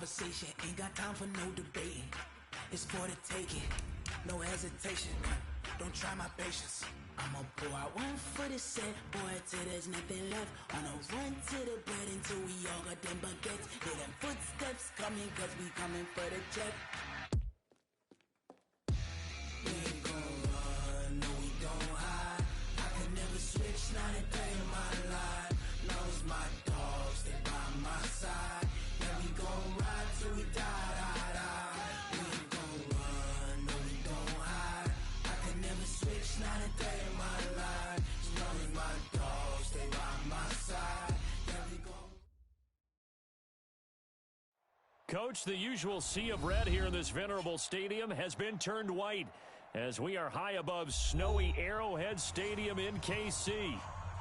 conversation, ain't got time for no debating. It's for the taking, no hesitation. Don't try my patience. I'ma pour out one for the set, boy, till there's nothing left. On a run to the bread until we all got them baguettes. Hear them footsteps coming, cause we coming for the check. We ain't gon' run, no we don't hide. I can never switch, not a day in my life. Now it's my dogs, they by my side. Yeah, we gon' ride till we die, die, die. We ain't gon' run, no we don't hide. I can never switch, not a day in my life. As long as my dogs, they by my side. Yeah, we gon' Coach, the usual sea of red here in this venerable stadium has been turned white as we are high above snowy Arrowhead Stadium in KC.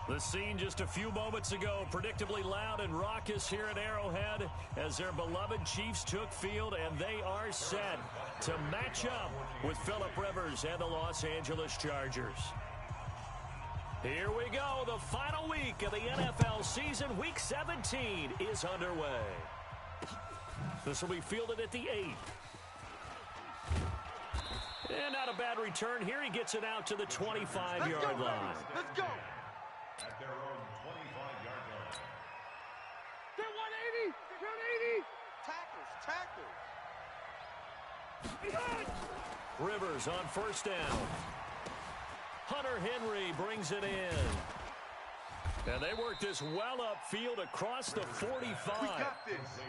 The scene just a few moments ago, predictably loud and raucous here at Arrowhead as their beloved Chiefs took field, and they are set to match up with Phillip Rivers and the Los Angeles Chargers. Here we go. The final week of the NFL season, Week 17, is underway. This will be fielded at the 8. And not a bad return here. He gets it out to the 25-yard line. Let's go. At their own 25-yard line. They're 180. They're 180. Tackles. Rivers on first down. Hunter Henry brings it in. And they work this well upfield across the 45. We got this.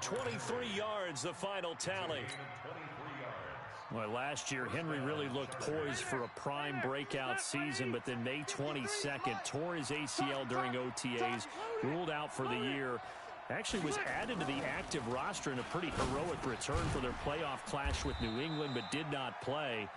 23 yards, the final tally. Well, last year, Henry really looked poised for a prime breakout season, but then May 22nd, tore his ACL during OTAs, ruled out for the year. Actually was added to the active roster in a pretty heroic return for their playoff clash with New England, but did not play.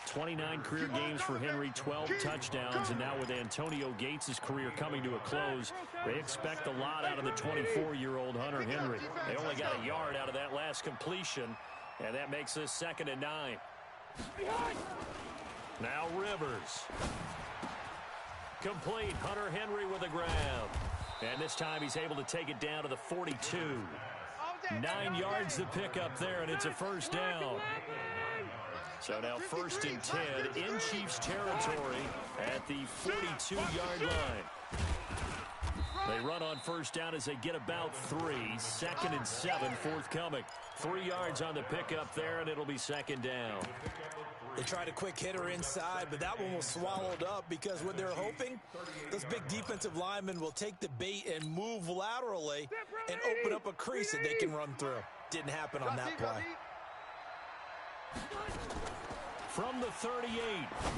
29 career games for Henry, 12 touchdowns, and now with Antonio Gates' career coming to a close, they expect a lot out of the 24-year-old Hunter Henry. They only got a yard out of that last completion, and that makes this 2nd and 9. Now Rivers. Complete. Hunter Henry with a grab. And this time he's able to take it down to the 42. 9 yards to pick up there, and it's a first down. So now 1st and 10 in Chiefs territory at the 42-yard line. They run on first down as they get about 3. 2nd and 7 forthcoming. 3 yards on the pickup there, and it'll be 2nd down. They tried a quick hitter inside, but that one was swallowed up because what they're hoping, those big defensive linemen will take the bait and move laterally and open up a crease that they can run through. Didn't happen on that play. From the 38,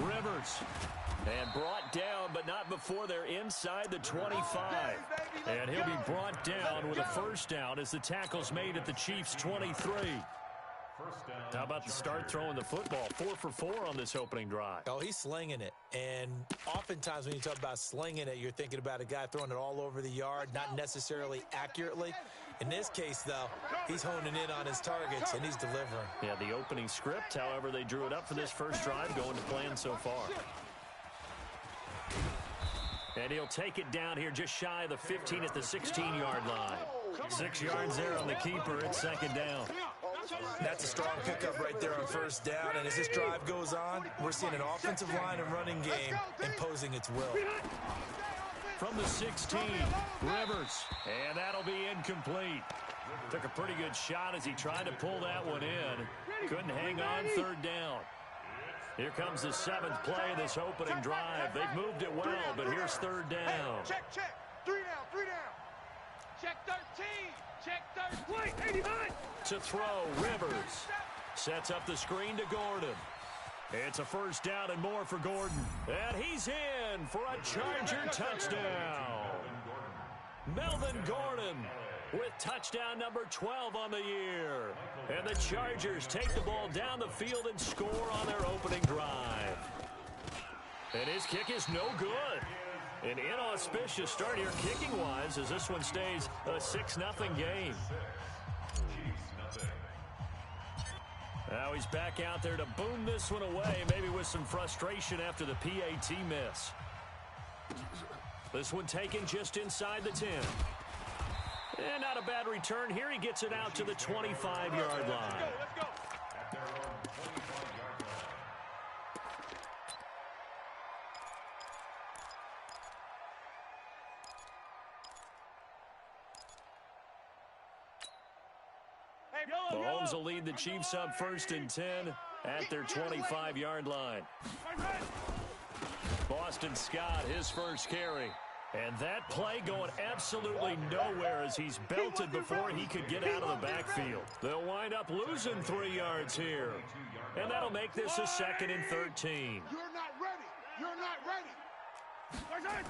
Rivers. And brought down, but not before they're inside the 25. And he'll be brought down with a first down as the tackle's made at the Chiefs' 23. How about the start throwing the football? 4 for 4 on this opening drive. Oh, he's slinging it. And oftentimes when you talk about slinging it, you're thinking about a guy throwing it all over the yard, not necessarily accurately. In this case, though, he's honing in on his targets, and he's delivering. Yeah, the opening script, however, they drew it up for this first drive, going to plan so far. And he'll take it down here just shy of the 15 at the 16-yard line. 6 yards there on the keeper. It's 2nd down. That's a strong pickup right there on first down. And as this drive goes on, we're seeing an offensive line and running game imposing its will. From the 16, Rivers. And that'll be incomplete. Took a pretty good shot as he tried to pull that one in. Couldn't hang on, 3rd down. Here comes the 7th play of this opening drive. They've moved it well, but here's 3rd down. Check. 3 down. Check 13. Check 13. 89. To throw, Rivers. Sets up the screen to Gordon. It's a first down and more for Gordon. And he's in for a Charger touchdown. Melvin Gordon with touchdown number 12 on the year. And the Chargers take the ball down the field and score on their opening drive. And his kick is no good. An inauspicious start here kicking-wise as this one stays a 6-0 game. Now he's back out there to boom this one away, maybe with some frustration after the PAT miss. This one taken just inside the 10. And not a bad return here. He gets it out to the 25-yard line. Let's go. At their own 25-yard line. Mahomes will lead the Chiefs up 1st and 10 at their 25-yard line. Boston Scott, his first carry. And that play going absolutely nowhere as he's belted before he could get out of the backfield. They'll wind up losing 3 yards here. And that'll make this a 2nd and 13. You're not ready. You're not ready.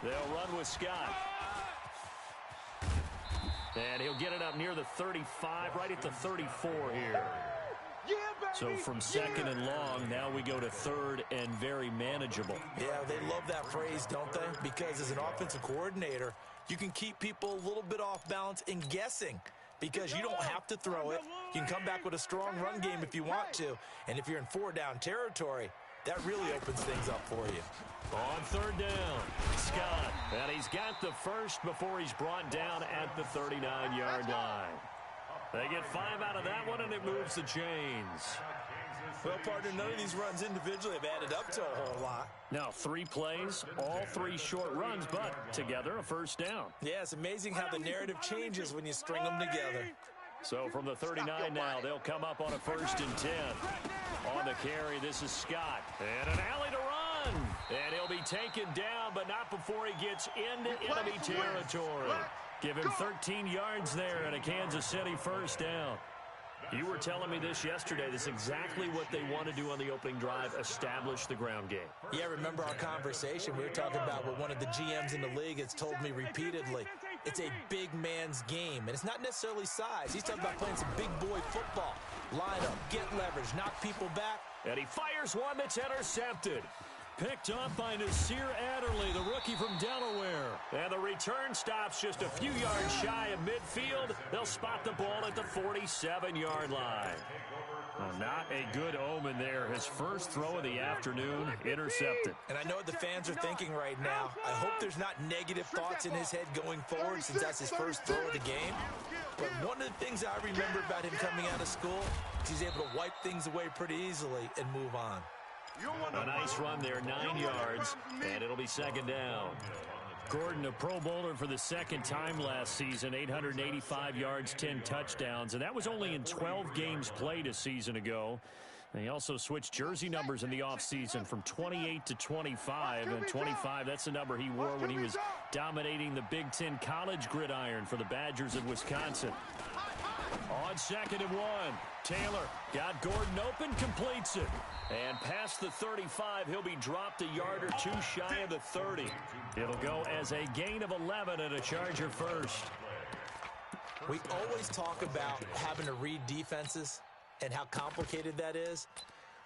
They'll run with Scott. And he'll get it up near the 35, right at the 34 here. So from 2nd and long, now we go to 3rd and very manageable. Yeah, they love that phrase, don't they? Because as an offensive coordinator, you can keep people a little bit off balance and guessing because you don't have to throw it. You can come back with a strong run game if you want to. And if you're in 4-down territory, that really opens things up for you. On 3rd down, Scott. And he's got the first before he's brought down at the 39-yard line. They get 5 out of that one, and it moves the chains. Well, partner, none of these runs individually have added up to a whole lot. Now, 3 plays, all 3 short runs, but together a 1st down. Yeah, it's amazing how the narrative changes when you string them together. So from the 39 now, they'll come up on a 1st and 10. On the carry, this is Scott. And an alley to run. And he'll be taken down, but not before he gets into enemy territory. Give him 13 yards there and a Kansas City 1st down. You were telling me this yesterday. This is exactly what they want to do on the opening drive, establish the ground game. Yeah, remember our conversation? We were talking about what one of the GMs in the league has told me repeatedly. It's a big man's game, and it's not necessarily size. He's talking about playing some big boy football. Line up, get leverage, knock people back. And he fires one that's intercepted. Picked up by Nasir Adderley, the rookie from Delaware. And the return stops just a few yards shy of midfield. They'll spot the ball at the 47-yard line. Well, not a good omen there. His first throw of the afternoon, intercepted. And I know what the fans are thinking right now. I hope there's not negative thoughts in his head going forward since that's his first throw of the game. But one of the things I remember about him coming out of school is he's able to wipe things away pretty easily and move on. A nice run there, 9 yards, and it'll be 2nd down. Gordon, a Pro Bowler for the 2nd time last season, 885 yards, 10 touchdowns, and that was only in 12 games played a season ago. And he also switched jersey numbers in the offseason from 28 to 25, and 25, that's the number he wore when he was dominating the Big Ten college gridiron for the Badgers of Wisconsin. On 2nd and 1, Taylor got Gordon open, completes it. And past the 35, he'll be dropped a yard or 2 shy of the 30. It'll go as a gain of 11 and a Charger first. We always talk about having to read defenses and how complicated that is.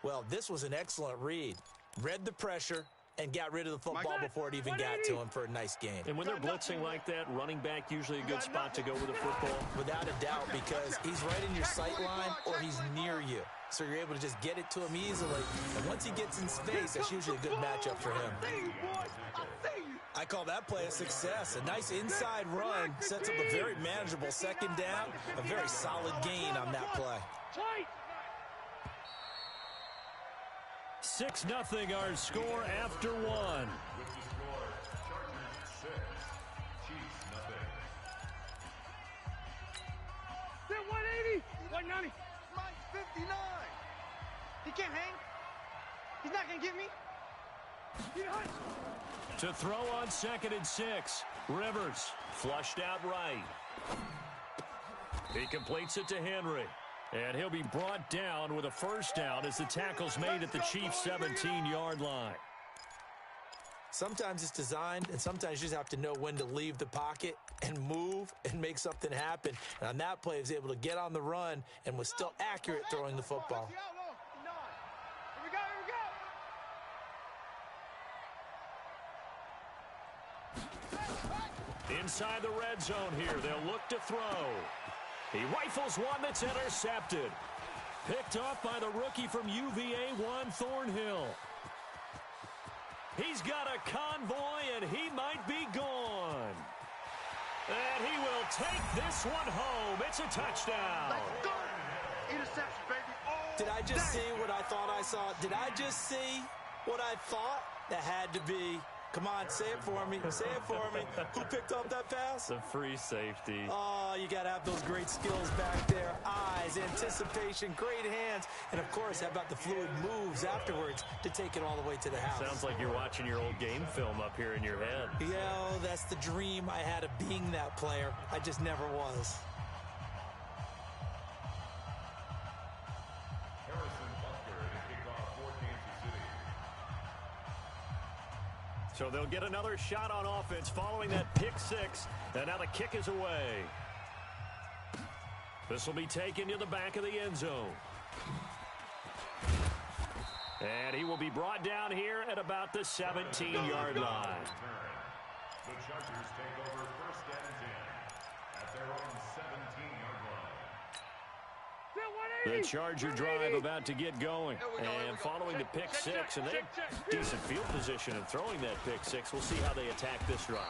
Well, this was an excellent read. Read the pressure and got rid of the football before it even got to him for a nice game. And when they're blitzing like that, running back usually a good spot to go with the football. Without a doubt, because he's right in your sight line or he's near you. So you're able to just get it to him easily. And once he gets in space, that's usually a good matchup for him. I call that play a success. A nice inside run sets up a very manageable 2nd down. A very solid gain on that play. 6-0 our score after 1. With the score, Chargers 6, Chiefs nothing. Then 180, 190. Mike 59. He can't hang. He's not going to get me. To throw on 2nd and 6. Rivers flushed out right. He completes it to Henry. And he'll be brought down with a 1st down as the tackle's made at the Chiefs' 17-yard line. Sometimes it's designed, and sometimes you just have to know when to leave the pocket and move and make something happen. And on that play, he was able to get on the run and was still accurate throwing the football. Here we go. Inside the red zone here, they'll look to throw. He rifles one that's intercepted. Picked off by the rookie from UVA, Juan Thornhill. He's got a convoy, and he might be gone. And he will take this one home. It's a touchdown. Let's go. Interception, baby. Did I just see what I thought I saw? Did I just see what I thought? That had to be. Come on, say it for me. Say it for me. Who picked up that pass? The free safety. Oh, you got to have those great skills back there. Eyes, anticipation, great hands. And, of course, how about the fluid moves afterwards to take it all the way to the house? Sounds like you're watching your old game film up here in your head. Yeah, that's the dream I had of being that player. I just never was. So they'll get another shot on offense following that pick six. And now the kick is away. This will be taken to the back of the end zone. And he will be brought down here at about the 17-yard line. The Chargers take over first and 10 at their own 17-yard line. The Charger drive about to get going. And following the pick six, and they have decent field position in throwing that pick six. We'll see how they attack this drive.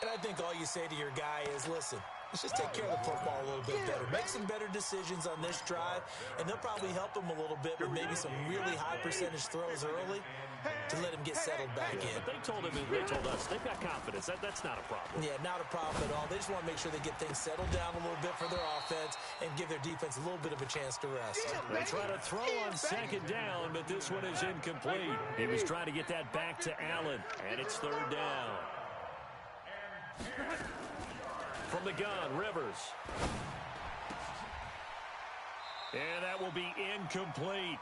And I think all you say to your guy is, listen, let's just take care of the football a little bit better. Make some better decisions on this drive, and they'll probably help him a little bit with maybe some really high percentage throws early to let him get settled back in. But they told us they've got confidence. That's not a problem. Yeah, not a problem at all. They just want to make sure they get things settled down a little bit for their offense and give their defense a little bit of a chance to rest. They try to throw on second down, but this one is incomplete. He was trying to get that back to Allen, and it's third down. From the gun, Rivers. And that will be incomplete.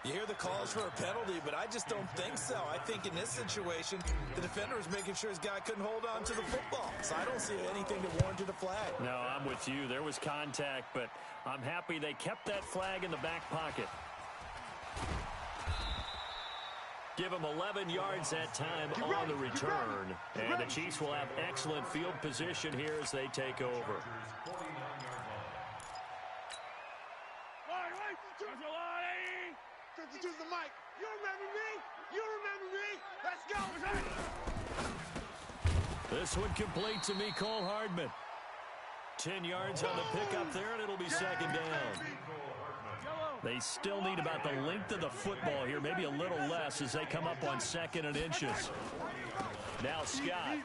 You hear the calls for a penalty, but I just don't think so. I think in this situation, the defender was making sure his guy couldn't hold on to the football. So I don't see anything that warranted a flag. No, I'm with you. There was contact, but I'm happy they kept that flag in the back pocket. Give them 11 yards that time on the return. And the Chiefs will have excellent field position here as they take over. To the mic. You remember me? You remember me? Let's go. This one complete to Mecole Hardman. 10 yards on the pickup there, and it'll be second down. They still need about the length of the football here, maybe a little less as they come up on 2nd and inches. Now Scott.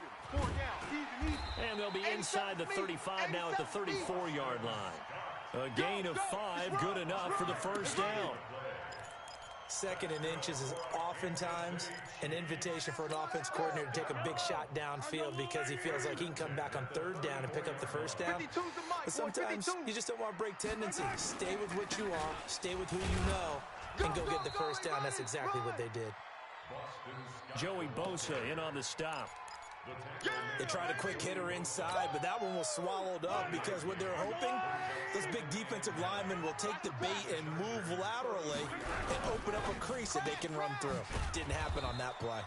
And they'll be inside the 35 now at the 34-yard line. A gain of 5, good enough for the first down. 2nd and inches is oftentimes an invitation for an offense coordinator to take a big shot downfield because he feels like he can come back on 3rd down and pick up the first down. But sometimes you just don't want to break tendencies. Stay with what you are, stay with who you know, and go get the first down. That's exactly what they did. Joey Bosa in on the stop. They tried a quick hitter inside, but that one was swallowed up because what they're hoping, those big defensive linemen will take the bait and move laterally and open up a crease that they can run through. Didn't happen on that play.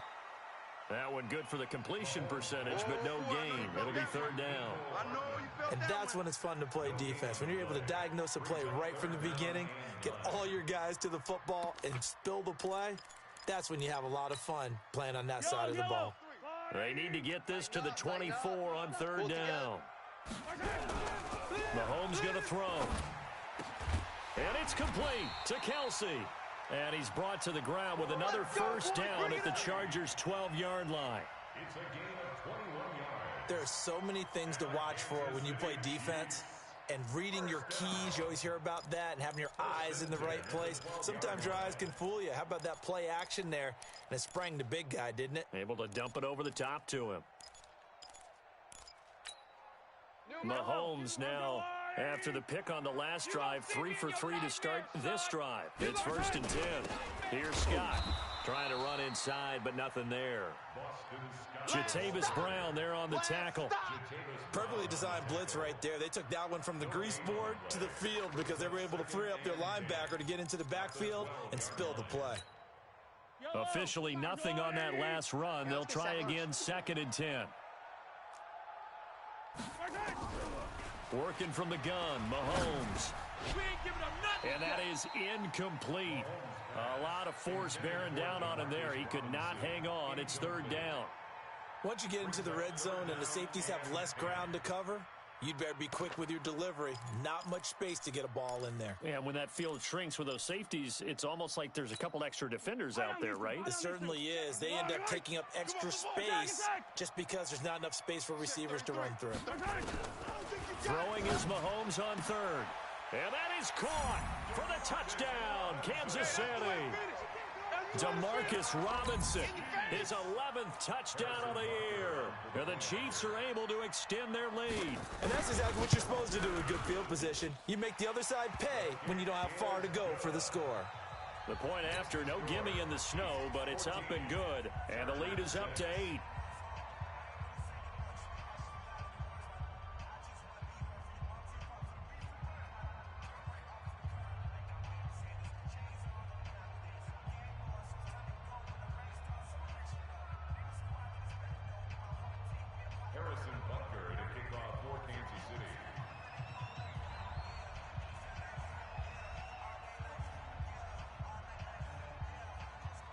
That one good for the completion percentage, but no gain. It'll be 3rd down. And that's when it's fun to play defense. When you're able to diagnose a play right from the beginning, get all your guys to the football and spill the play, that's when you have a lot of fun playing on that side of the ball. They need to get this to the 24 on 3rd down. Mahomes going to throw. And it's complete to Kelsey. And he's brought to the ground with another first down at the Chargers' 12-yard line. It's a gain of 21 yards. There are so many things to watch for when you play defense. And reading your keys, you always hear about that, and having your eyes in the right place. Sometimes your eyes can fool you. How about that play action there? And it sprang the big guy, didn't it? Able to dump it over the top to him. Mahomes now, after the pick on the last drive, 3 for 3 to start this drive. It's 1st and 10. Here's Scott trying to run inside, but nothing there. Jatavis Brown there on the tackle. Perfectly designed blitz right there. They took that one from the grease board to the field because they were able to free up their linebacker to get into the backfield and spill the play. Officially nothing on that last run. They'll try again 2nd and 10. Working from the gun, Mahomes. And that is incomplete. A lot of force bearing down on him there. He could not hang on. It's 3rd down. Once you get into the red zone and the safeties have less ground to cover, you'd better be quick with your delivery. Not much space to get a ball in there. Yeah, when that field shrinks with those safeties, it's almost like there's a couple extra defenders out there, right? It certainly is. They end up taking up extra space just because there's not enough space for receivers to run through. Throwing is Mahomes on third. And that is caught for the touchdown, Kansas City. Demarcus Robinson, his 11th touchdown of the year. And the Chiefs are able to extend their lead. And that's exactly what you're supposed to do with good field position. You make the other side pay when you don't have far to go for the score. The point after, no gimme in the snow, but it's up and good. And the lead is up to 8.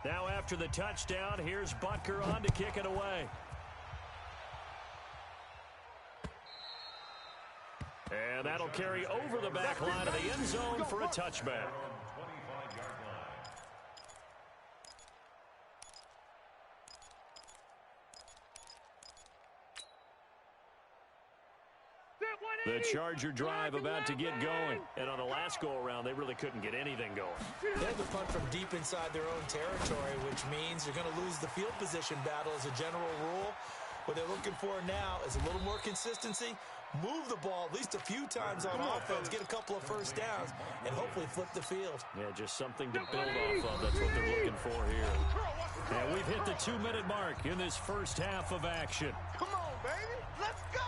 Now after the touchdown, here's Butker on to kick it away. And that'll carry over the back line of the end zone for a touchback. The Charger drive about to get going. And on the last go-around, they really couldn't get anything going. They had to punt from deep inside their own territory, which means you're going to lose the field position battle as a general rule. What they're looking for now is a little more consistency, move the ball at least a few times on offense, get a couple of first downs, and hopefully flip the field. Yeah, just something to build off of. That's what they're looking for here. And we've hit the 2-minute mark in this first half of action. Come on, baby. Let's go.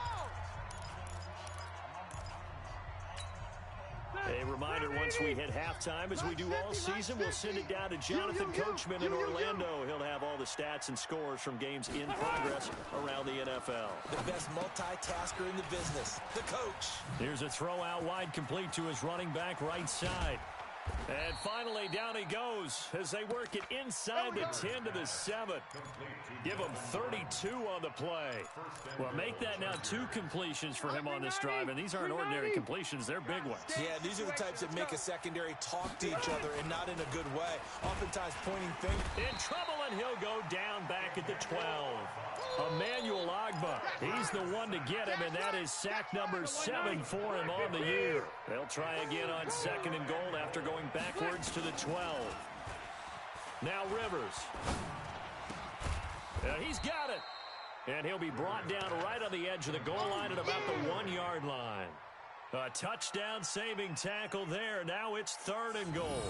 A reminder, once we hit halftime, as we do all season, we'll send it down to Jonathan Coachman in Orlando. He'll have all the stats and scores from games in progress around the NFL. The best multitasker in the business, the coach. Here's a throw out wide, complete to his running back right side. And finally, down he goes as they work it inside the 10 to the 7. Give him 32 on the play. Well, make that now 2 completions for him on this drive, and these aren't ordinary completions. They're big ones. Yeah, these are the types that make a secondary talk to each other, and not in a good way. Oftentimes pointing fingers. In trouble, and he'll go down back at the 12. Emmanuel Ogbah, he's the one to get him, and that is sack number 7 for him on the year. They'll try again on 2nd and goal after going backwards to the 12. Now Rivers. He's got it. And he'll be brought down right on the edge of the goal line at about the 1-yard line. A touchdown saving tackle there. Now it's 3rd and goal.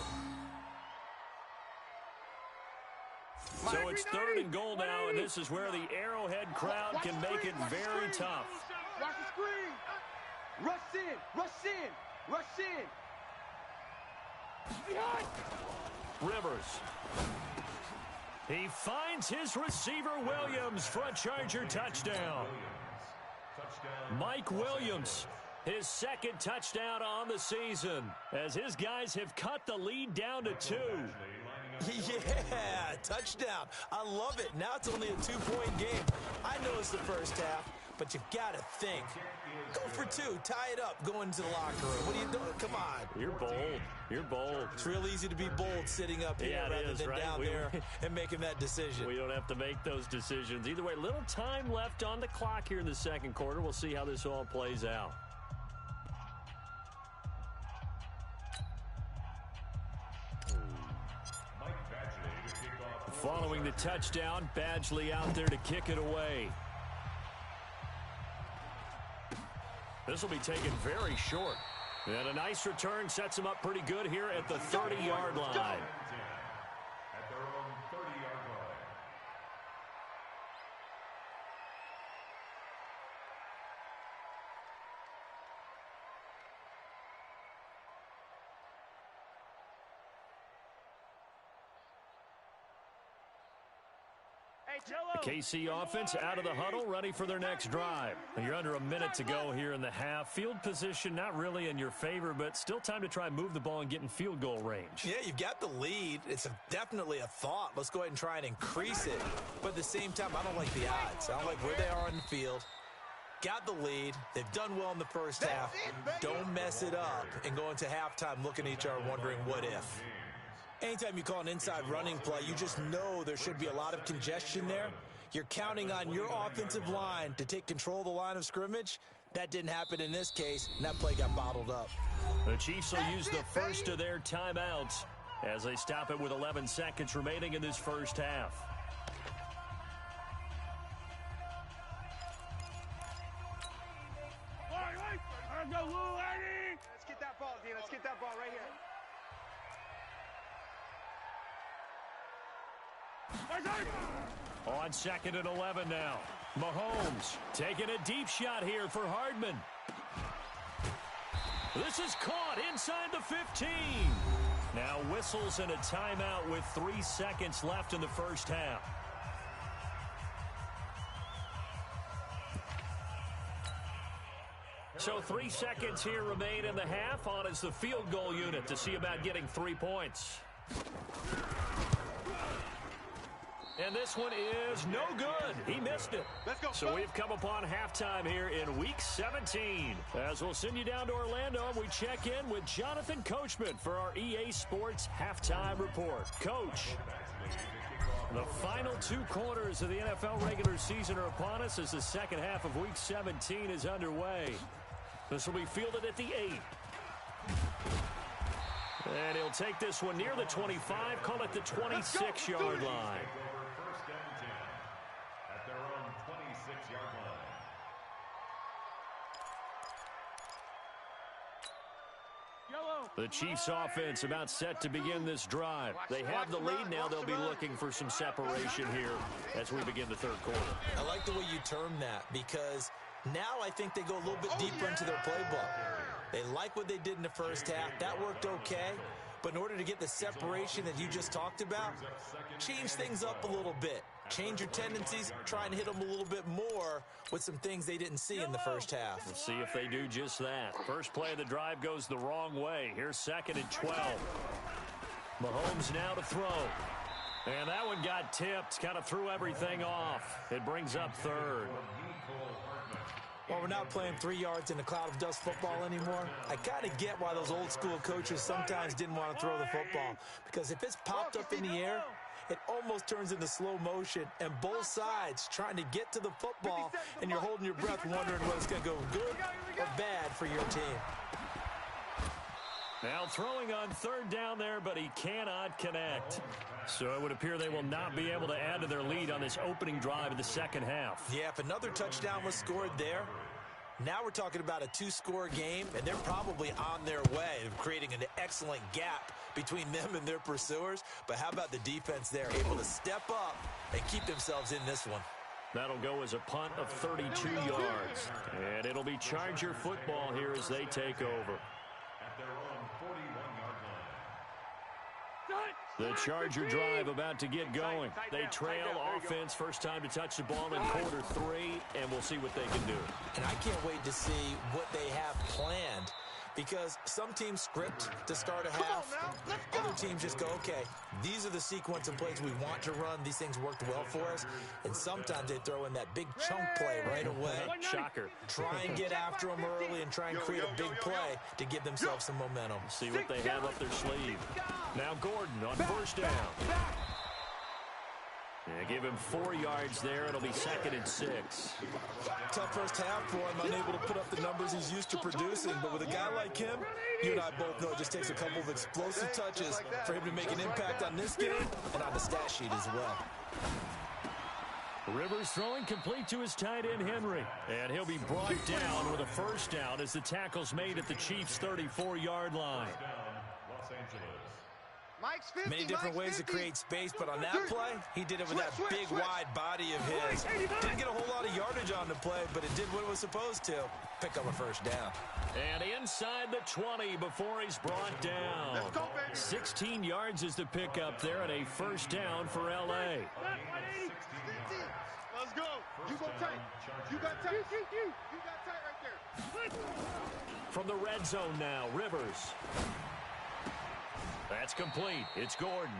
So it's 3rd and goal now, and this is where the Arrowhead crowd can make it very tough. Watch the screen. Rush in. Rush in. Rush in. Behind. Rivers. He finds his receiver Williams for a Charger touchdown. Mike Williams, his 2nd touchdown on the season, as his guys have cut the lead down to 2. Yeah, touchdown. I love it. Now it's only a 2-point game. I know it's the first half, but you got to think. Go for 2. Tie it up. Go into the locker room. What are you doing? Come on. You're bold. You're bold. It's real easy to be bold sitting up here rather than down there and making that decision. We don't have to make those decisions. Either way, little time left on the clock here in the 2nd quarter. We'll see how this all plays out. Following the touchdown, Badgley out there to kick it away. This will be taken very short. And a nice return sets him up pretty good here at the 30-yard line. At their own 30-yard line. Hey, The KC offense out of the huddle, ready for their next drive. And you're under a minute to go here in the half. Field position not really in your favor, but still time to try and move the ball and get in field goal range. Yeah, you've got the lead. It's definitely a thought. Let's go ahead and try and increase it. But at the same time, I don't like the odds. I don't like where they are on the field. Got the lead. They've done well in the first half. Don't mess it up and go into halftime looking at each other wondering what if. Anytime you call an inside running play, you just know there should be a lot of congestion there. You're counting on your offensive line to take control of the line of scrimmage. That didn't happen in this case, and that play got bottled up. The Chiefs will use the first of their timeouts as they stop it with 11 seconds remaining in this first half. Let's get that ball, D. Let's get that ball right here. On 2nd and 11 now. Mahomes taking a deep shot here for Hardman. This is caught inside the 15. Now whistles and a timeout with 3 seconds left in the first half. So 3 seconds here remain in the half. On is the field goal unit to see about getting 3 points. And this one is no good. He missed it. Let's go. So we've come upon halftime here in Week 17. As we'll send you down to Orlando, we check in with Jonathan Coachman for our EA Sports Halftime Report. Coach, the final 2 quarters of the NFL regular season are upon us as the second half of Week 17 is underway. This will be fielded at the 8. And he'll take this one near the 25, call it the 26-yard line. The Chiefs offense about set to begin this drive. They have the lead now. They'll be looking for some separation here as we begin the third quarter. I like the way you term that because now I think they go a little bit deeper into their playbook. They like what they did in the first half. That worked okay. But in order to get the separation that you just talked about, change things up a little bit. Change your tendencies, try and hit them a little bit more with some things they didn't see in the first half. We'll see if they do just that. First play of the drive goes the wrong way. Here's 2nd and 12. Mahomes now to throw. And that one got tipped, kind of threw everything off. It brings up 3rd. Well, we're not playing 3 yards in a cloud of dust football anymore. I kind of get why those old school coaches sometimes didn't want to throw the football. Because if it's popped up in the air, it almost turns into slow motion. And both sides trying to get to the football, and you're holding your breath wondering whether it's going to go good or bad for your team. Now throwing on 3rd down there, but he cannot connect. So it would appear they will not be able to add to their lead on this opening drive of the second half. Yeah, if another touchdown was scored there, now we're talking about a 2-score game, and they're probably on their way of creating an excellent gap between them and their pursuers. But how about the defense there, able to step up and keep themselves in this one? That'll go as a punt of 32 yards. And it'll be Charger football here as they take over. The Charger drive about to get going. They trail offense, first time to touch the ball in quarter 3, and we'll see what they can do. And I can't wait to see what they have planned because some teams script to start a half. Other teams just go, okay, these are the sequence of plays we want to run. These things worked well for us. And sometimes they throw in that big chunk play right away. Shocker. Try and get after them early and try and create a big play to give themselves some momentum. See what they have up their sleeve. Now Gordon on first down. Yeah, give him 4 yards there. It'll be 2nd and 6. Tough first half for him, unable to put up the numbers he's used to producing. But with a guy like him, you and I both know it just takes a couple of explosive touches for him to make an impact on this game and on the stat sheet as well. Rivers throwing complete to his tight end, Henry. And he'll be brought down with a first down as the tackle's made at the Chiefs' 34-yard line. Many different ways to create space, but on that play, he did it with that big, wide body of his. Didn't get a whole lot of yardage on the play, but it did what it was supposed to. Pick up a first down. And inside the 20 before he's brought down. 16 yards is the pickup there, and a first down for L.A. Let's go. You go tight. You got tight. You got tight right there. From the red zone now, Rivers. That's complete. It's Gordon.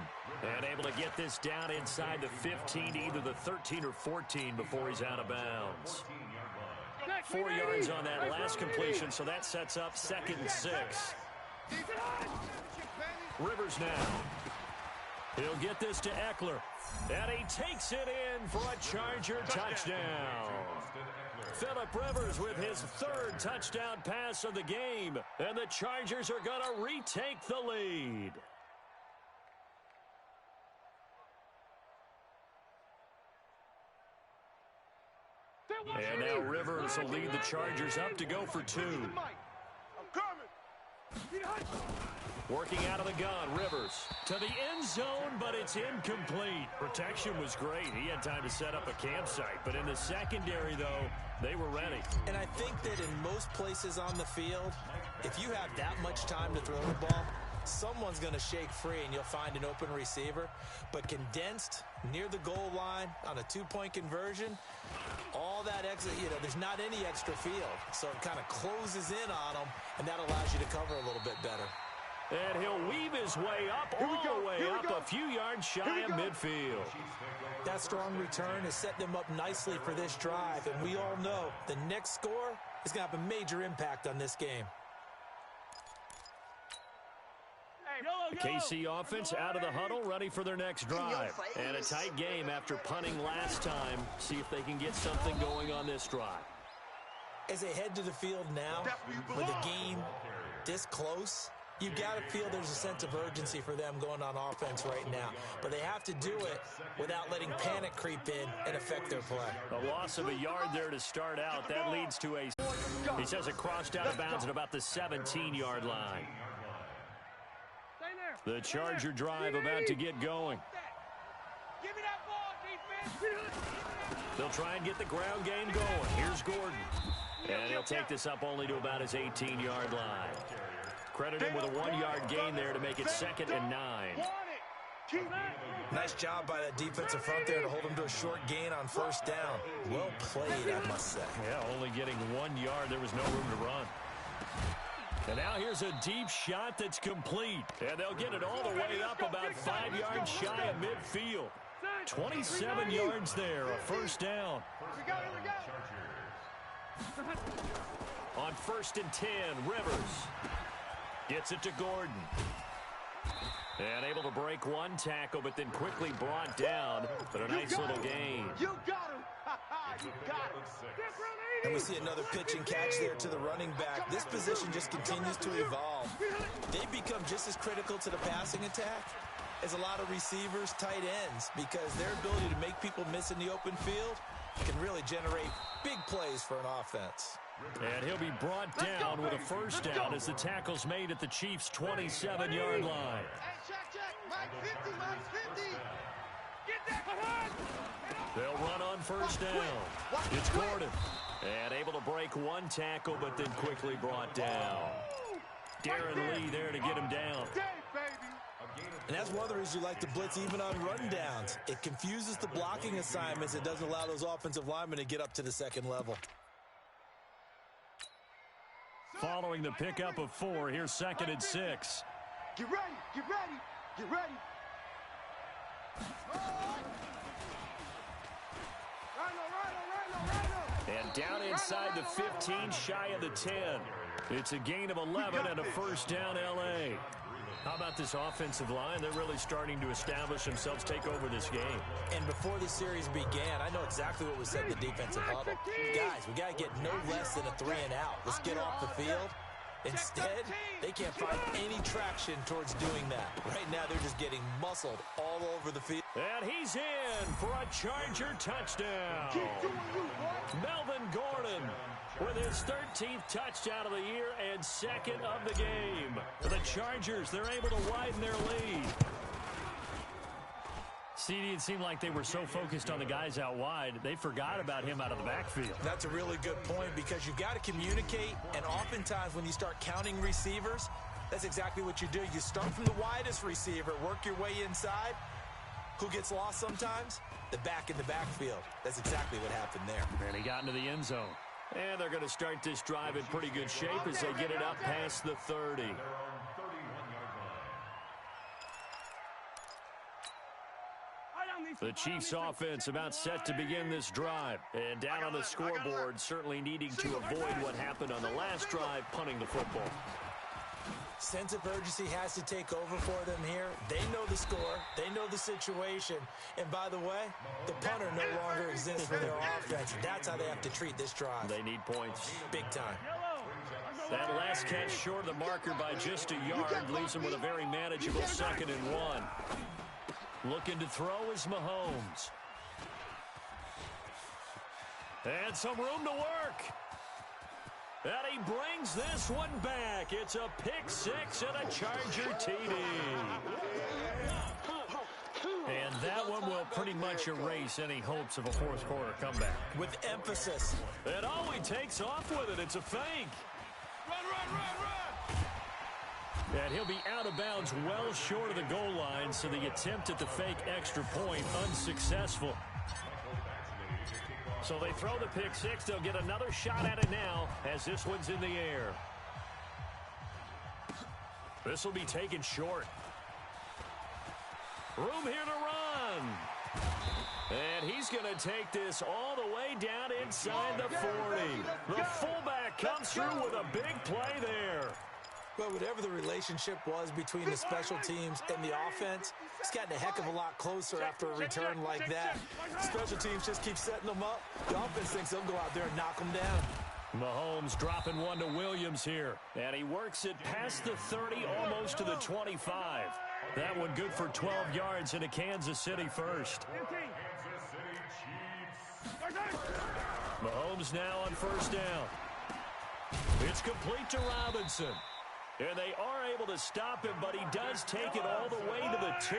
And able to get this down inside the 15 to either the 13 or 14 before he's out of bounds. 4 yards on that last completion, so that sets up 2nd and 6. Rivers now. He'll get this to Eckler. And he takes it in for a Charger touchdown. Phillip Rivers with his 3rd touchdown pass of the game. And the Chargers are going to retake the lead. And now Rivers will lead the Chargers up to go for 2. Working out of the gun, Rivers to the end zone, but it's incomplete. Protection was great. He had time to set up a campsite, but in the secondary, though, they were ready. And I think that in most places on the field, if you have that much time to throw the ball, someone's going to shake free and you'll find an open receiver. But condensed near the goal line on a 2-point conversion, all that exit, there's not any extra field. So it kind of closes in on them, and that allows you to cover a little bit better. And he'll weave his way up, all the way up, a few yards shy of midfield. That strong return has set them up nicely for this drive, and we all know the next score is going to have a major impact on this game. The KC offense out of the huddle, ready for their next drive. And a tight game after punting last time. See if they can get something going on this drive. As they head to the field now, with the game this close, you've got to feel there's a sense of urgency for them going on offense right now. But they have to do it without letting panic creep in and affect their play. A loss of a yard there to start out. That leads to a... He says it crossed out of bounds at about the 17-yard line. The Charger drive about to get going. Give me that ball, defense. They'll try and get the ground game going. Here's Gordon. And he'll take this up only to about his 18-yard line. Credit him with a 1-yard gain there to make it 2nd and 9. Nice job by that defensive front there to hold him to a short gain on first down. Well played, I must say. Yeah, only getting 1 yard. There was no room to run. And now here's a deep shot that's complete. And they'll get it all the way up about 5 yards shy of midfield. 27 yards there, a first down. On 1st and 10, Rivers gets it to Gordon. And able to break one tackle, but then quickly brought down. But a nice little gain. You got him. You got him. And we see another pitch and catch there to the running back. This position just continues to evolve. They become just as critical to the passing attack as a lot of receivers, tight ends, because their ability to make people miss in the open field can really generate big plays for an offense. And he'll be brought down with a first down as the tackle's made at the Chiefs' 27-yard line. Check. Mike 50, Mike 50. Get that behind. They'll run on first down. It's Gordon. And able to break one tackle, but then quickly brought down. Darren Lee there to get him down. And that's one of the reasons you like to blitz even on rundowns. It confuses the blocking assignments. It doesn't allow those offensive linemen to get up to the second level. Following the pickup of 4, here's 2nd and 6. Get ready, get ready, get ready. And down inside the 15, shy of the 10. It's a gain of 11 and a first down, L.A. How about this offensive line? They're really starting to establish themselves, take over this game. And before the series began, I know exactly what was said in the defensive huddle. Guys, we got to get no less than a 3 and out. Let's get off the field Instead, they can't find any traction towards doing that. Right now, they're just getting muscled all over the field. And he's in for a Charger touchdown. Melvin Gordon with his 13th touchdown of the year and second of the game. For the Chargers, they're able to widen their lead. CD, it seemed like they were so focused on the guys out wide, they forgot about him out of the backfield. That's a really good point because you've got to communicate, and oftentimes when you start counting receivers, that's exactly what you do. You start from the widest receiver, work your way inside. Who gets lost sometimes? The back in the backfield. That's exactly what happened there. And he got into the end zone. And they're going to start this drive in pretty good shape as they get it up past the 30. The Chiefs offense about set to begin this drive. And down on the scoreboard, certainly needing to avoid what happened on the last drive, punting the football. Sense of urgency has to take over for them here. They know the score. They know the situation. And by the way, the punter no longer exists for their offense. That's how they have to treat this drive. They need points. Big time. That last catch short of the marker by just a yard leaves them with a very manageable 2nd and 1. Looking to throw is Mahomes. And some room to work. And he brings this one back. It's a pick 6 and a Charger TD. And that one will pretty much erase any hopes of a fourth quarter comeback. With emphasis. And he takes off with it. It's a fake. Run, run, run, run! And he'll be out of bounds well short of the goal line, so the attempt at the fake extra point unsuccessful. So they throw the pick 6. They'll get another shot at it now as this one's in the air. This will be taken short. Room here to run. And he's going to take this all the way down inside the 40. The fullback comes through with a big play there. Well, whatever the relationship was between the special teams and the offense, it's gotten a heck of a lot closer after a return like that. Special teams just keep setting them up. The offense thinks they'll go out there and knock them down. Mahomes dropping one to Williams here. And he works it past the 30, almost to the 25. That one good for 12 yards into Kansas City first. Mahomes now on first down. It's complete to Robinson. And they are able to stop him, but he does take it all the way to the 2.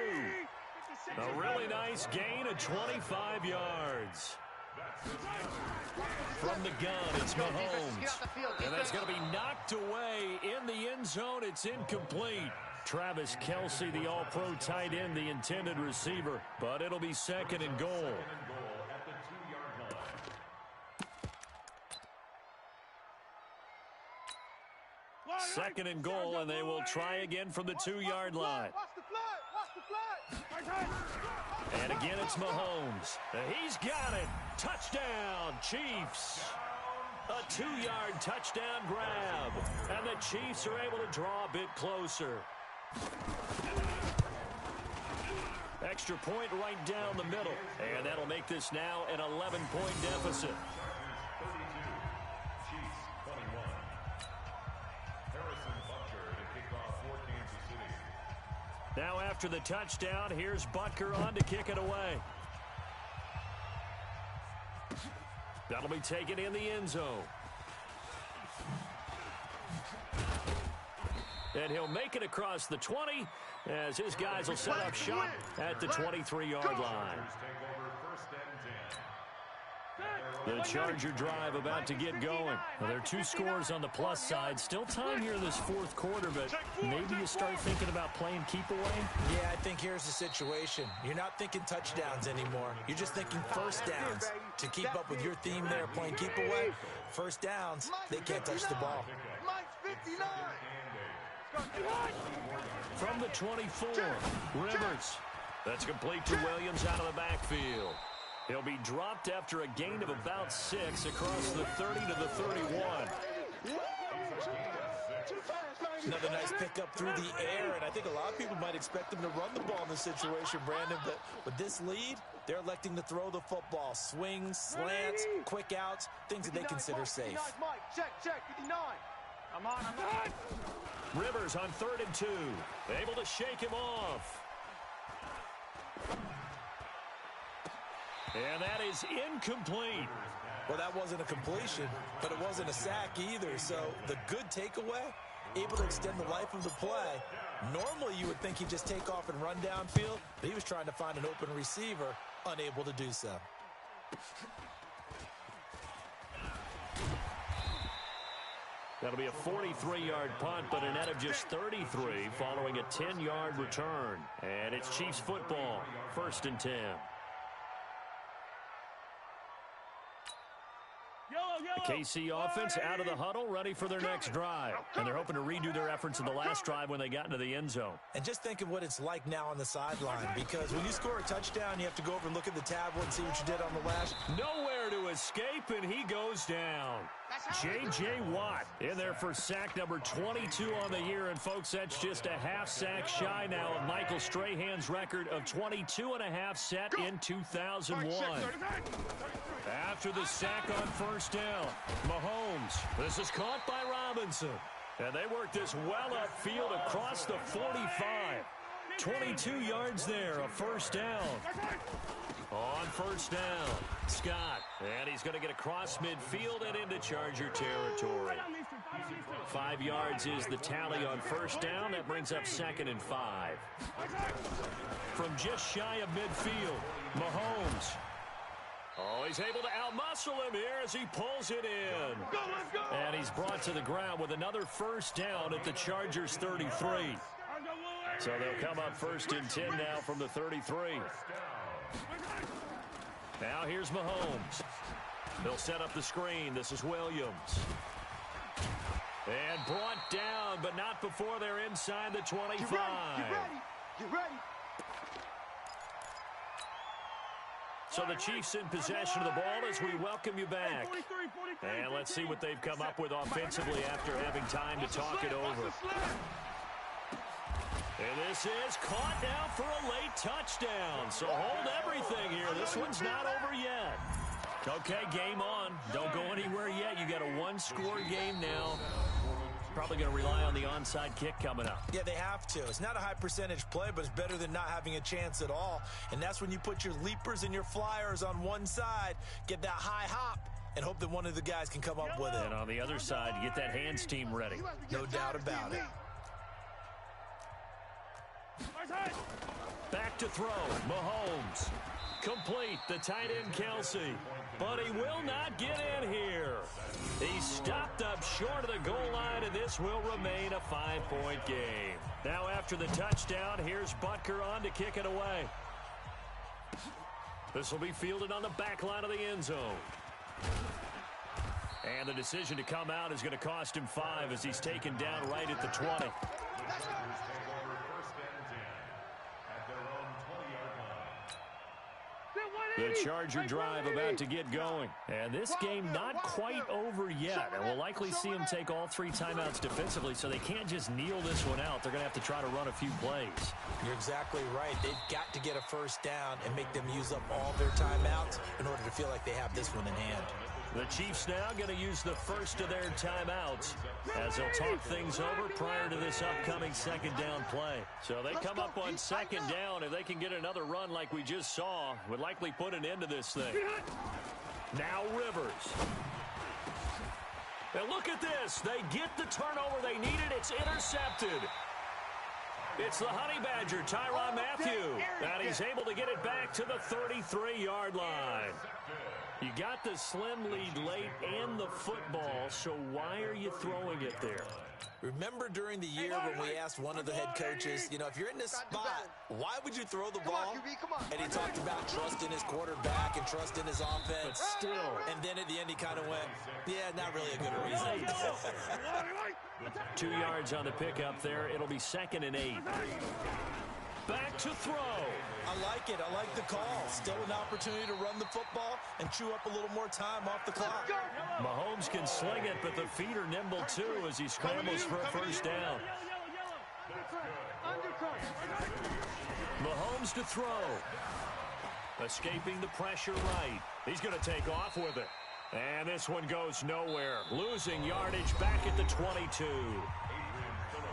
A really nice gain of 25 yards. From the gun, it's Mahomes. And that's going to be knocked away in the end zone. It's incomplete. Travis Kelce, the all-pro tight end, the intended receiver. But it'll be 2nd and goal. 2nd and goal, and they will try again from the 2-yard line. And again, it's Mahomes. He's got it. Touchdown, Chiefs. A 2-yard touchdown grab. And the Chiefs are able to draw a bit closer. Extra point right down the middle. And that'll make this now an 11-point deficit. Now after the touchdown, here's Butker on to kick it away. That'll be taken in the end zone. And he'll make it across the 20 as his guys will set up shop at the 23-yard line. The Charger drive about to get going. Well, there are 2 scores on the plus side. Still time here in this fourth quarter, but maybe you start thinking about playing keep away? Yeah, I think here's the situation. You're not thinking touchdowns anymore. You're just thinking first downs. To keep up with your theme there, playing keep away, first downs, they can't touch the ball. From the 24, Rivers. That's complete to Williams out of the backfield. He'll be dropped after a gain of about 6 across the 30 to the 31. Another nice pickup through the air, and I think a lot of people might expect them to run the ball in this situation, Brandon, but with this lead, they're electing to throw the football. Swings, slants, quick outs, things that they consider safe. Check, 59. I'm on. Rivers on 3rd and 2. Able to shake him off. And that is incomplete. Well, that wasn't a completion, but it wasn't a sack either. So the good takeaway, able to extend the life of the play. Normally, you would think he'd just take off and run downfield, but he was trying to find an open receiver, unable to do so. That'll be a 43-yard punt, but a net of just 33 following a 10-yard return. And it's Chiefs football, 1st and 10. The KC offense out of the huddle, ready for their next drive. And they're hoping to redo their efforts in the last drive when they got into the end zone. And just think of what it's like now on the sideline, because when you score a touchdown, you have to go over and look at the tablet and see what you did on the last. Nowhere to escape, and he goes down. J.J. Watt in there for sack number 22 on the year. And, folks, that's just a half sack shy now of Michael Strahan's record of 22 and a half set in 2001. After the sack on 1st down, Mahomes. This is caught by Robinson. And they work this well upfield across the 45. 22 yards there, a 1st down. On 1st down, Scott. And he's going to get across midfield and into Charger territory. 5 yards is the tally on 1st down. That brings up 2nd and 5. From just shy of midfield, Mahomes. Oh, he's able to outmuscle him here as he pulls it in. And he's brought to the ground with another 1st down at the Chargers 33. So they'll come up 1st and 10 now from the 33. Now here's Mahomes. They'll set up the screen. This is Williams. And brought down, but not before they're inside the 25. Get ready. So the Chiefs in possession of the ball as we welcome you back. And let's see what they've come up with offensively after having time to talk it over. And this is caught now for a late touchdown. So hold everything here. This one's not over yet. Okay, game on. Don't go anywhere yet. You got a 1-score game now. Probably going to rely on the onside kick coming up. Yeah, they have to. It's not a high percentage play, but it's better than not having a chance at all. And that's when you put your leapers and your flyers on one side, get that high hop, and hope that one of the guys can come up with it. And on the other side, get that hands team ready. No doubt about it. Back to throw. Mahomes. Complete. The tight end, Kelsey. But he will not get in here. He's stopped up short of the goal line, and this will remain a 5-point game. Now after the touchdown, here's Butker on to kick it away. This will be fielded on the back line of the end zone. And the decision to come out is going to cost him 5 as he's taken down right at the 20. The Charger drive about to get going. And this game not quite over yet. And we'll likely see them take all 3 timeouts defensively, so they can't just kneel this one out. They're going to have to try to run a few plays. You're exactly right. They've got to get a 1st down and make them use up all their timeouts in order to feel like they have this one in hand. The Chiefs now going to use the first of their timeouts as they'll talk things over prior to this upcoming 2nd down play. So they come up on 2nd down. If they can get another run like we just saw, would likely put an end to this thing. Now Rivers. And look at this. They get the turnover they needed. It's intercepted. It's the Honey Badger, Tyrann Mathieu. And he's able to get it back to the 33-yard line. You got the slim lead late and the football, so why are you throwing it there? Remember during the year when we asked one of the head coaches, you know, if you're in this spot, why would you throw the ball? And he talked about trust in his quarterback and trust in his offense. But still. And then at the end he kind of went, yeah, not really a good reason. 2 yards on the pickup there. It'll be 2nd and 8. Back to throw. I like it. I like the call. Still an opportunity to run the football and chew up a little more time off the clock. Mahomes can sling it, but the feet are nimble too as he scrambles for a 1st down. Mahomes to throw. Escaping the pressure right. He's going to take off with it. And this one goes nowhere. Losing yardage back at the 22.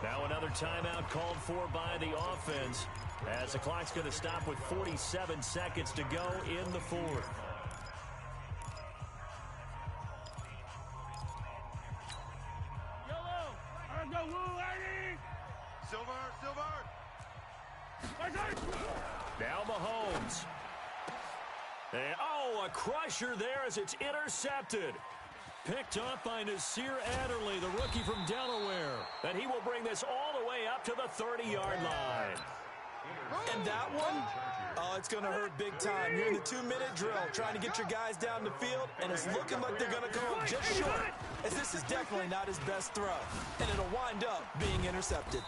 Now another timeout called for by the offense, as the clock's going to stop with 47 seconds to go in the fourth. Now Mahomes. And, a crusher there as it's intercepted. Picked off by Nasir Adderley, the rookie from Delaware. And he will bring this all the way up to the 30-yard line. And that one, it's going to hurt big time. You're in the 2-minute drill trying to get your guys down the field, and it's looking like they're going to come up just short, as this is definitely not his best throw. And it'll wind up being intercepted.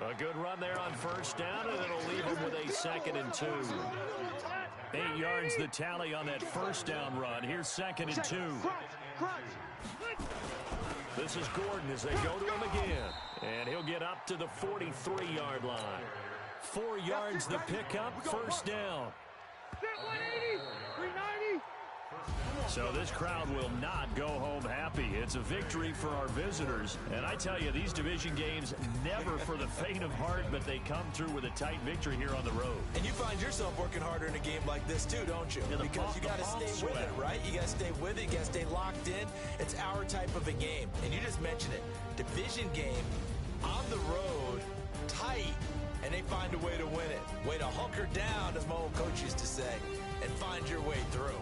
A good run there on first down, and it'll leave him with a 2nd and 2. 8 yards the tally on that first down run. Here's 2nd and 2. This is Gordon as they go to him again. And he'll get up to the 43-yard line. 4 yards the pickup, first down. So this crowd will not go home happy. It's a victory for our visitors. And I tell you, these division games, never for the faint of heart, but they come through with a tight victory here on the road. And you find yourself working harder in a game like this too, don't you? Because you got to stay with it, right? You got to stay with it. You got to stay locked in. It's our type of a game. And you just mentioned it. Division game, on the road, tight. And they find a way to win it. Way to hunker down, as my old coach used to say, and find your way through.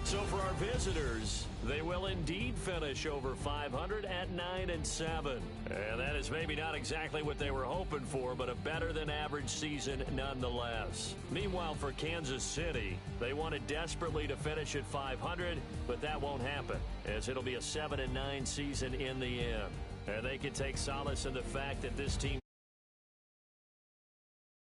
So for our visitors, they will indeed finish over 500 at 9-7. And that is maybe not exactly what they were hoping for, but a better than average season nonetheless. Meanwhile, for Kansas City, they wanted desperately to finish at 500, but that won't happen, as it'll be a 7-9 season in the end. And they can take solace in the fact that this team